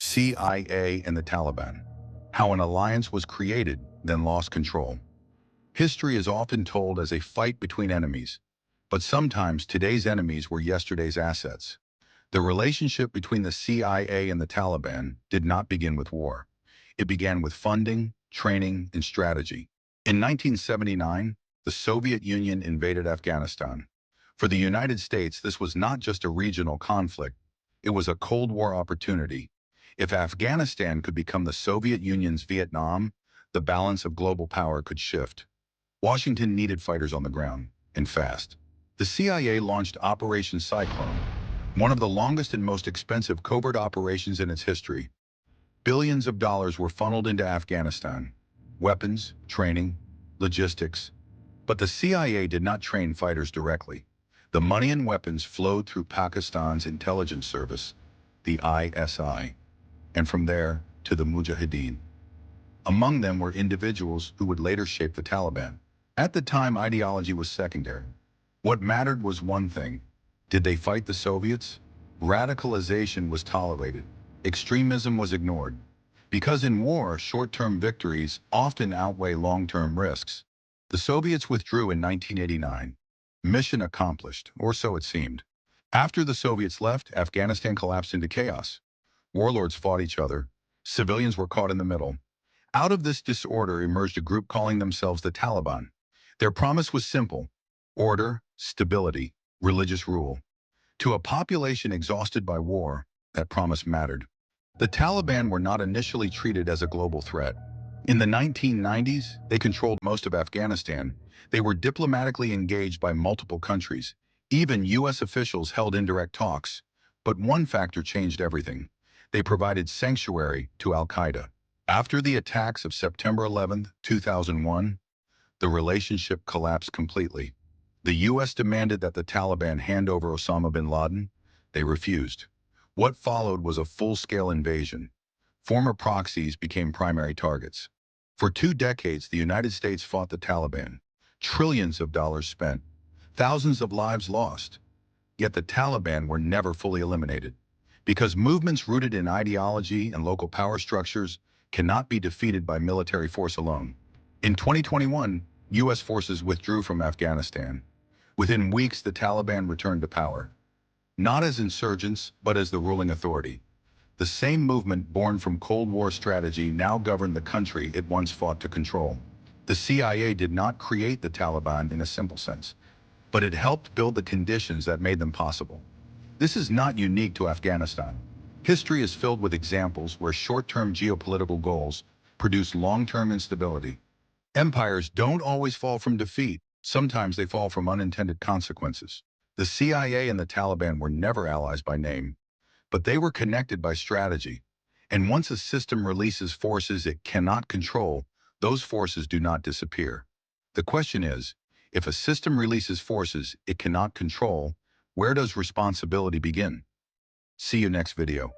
CIA and the Taliban. How an alliance was created, then lost control. History is often told as a fight between enemies, but sometimes today's enemies were yesterday's assets. The relationship between the CIA and the Taliban did not begin with war. It began with funding, training, and strategy. In 1979, the Soviet Union invaded Afghanistan. For the United States, this was not just a regional conflict, it was a Cold War opportunity. If Afghanistan could become the Soviet Union's Vietnam, the balance of global power could shift. Washington needed fighters on the ground, and fast. The CIA launched Operation Cyclone, one of the longest and most expensive covert operations in its history. Billions of dollars were funneled into Afghanistan. Weapons, training, logistics. But the CIA did not train fighters directly. The money and weapons flowed through Pakistan's intelligence service, the ISI, and from there to the Mujahideen. Among them were individuals who would later shape the Taliban. At the time, ideology was secondary. What mattered was one thing. Did they fight the Soviets? Radicalization was tolerated. Extremism was ignored. Because in war, short-term victories often outweigh long-term risks. The Soviets withdrew in 1989. Mission accomplished, or so it seemed. After the Soviets left, Afghanistan collapsed into chaos. Warlords fought each other. Civilians were caught in the middle. Out of this disorder emerged a group calling themselves the Taliban. Their promise was simple: order, stability, religious rule. To a population exhausted by war, that promise mattered. The Taliban were not initially treated as a global threat. In the 1990s, they controlled most of Afghanistan. They were diplomatically engaged by multiple countries. Even U.S. officials held indirect talks. But one factor changed everything. They provided sanctuary to al-Qaeda. After the attacks of September 11, 2001, the relationship collapsed completely. The U.S. demanded that the Taliban hand over Osama bin Laden. They refused. What followed was a full-scale invasion. Former proxies became primary targets. For 2 decades, the United States fought the Taliban. Trillions of dollars spent. Thousands of lives lost. Yet the Taliban were never fully eliminated. Because movements rooted in ideology and local power structures cannot be defeated by military force alone. In 2021, U.S. forces withdrew from Afghanistan. Within weeks, the Taliban returned to power. Not as insurgents, but as the ruling authority. The same movement born from Cold War strategy now governed the country it once fought to control. The CIA did not create the Taliban in a simple sense, but it helped build the conditions that made them possible. This is not unique to Afghanistan. History is filled with examples where short-term geopolitical goals produce long-term instability. Empires don't always fall from defeat. Sometimes they fall from unintended consequences. The CIA and the Taliban were never allies by name, but they were connected by strategy. And once a system releases forces it cannot control, those forces do not disappear. The question is, if a system releases forces it cannot control, where does responsibility begin? See you next video.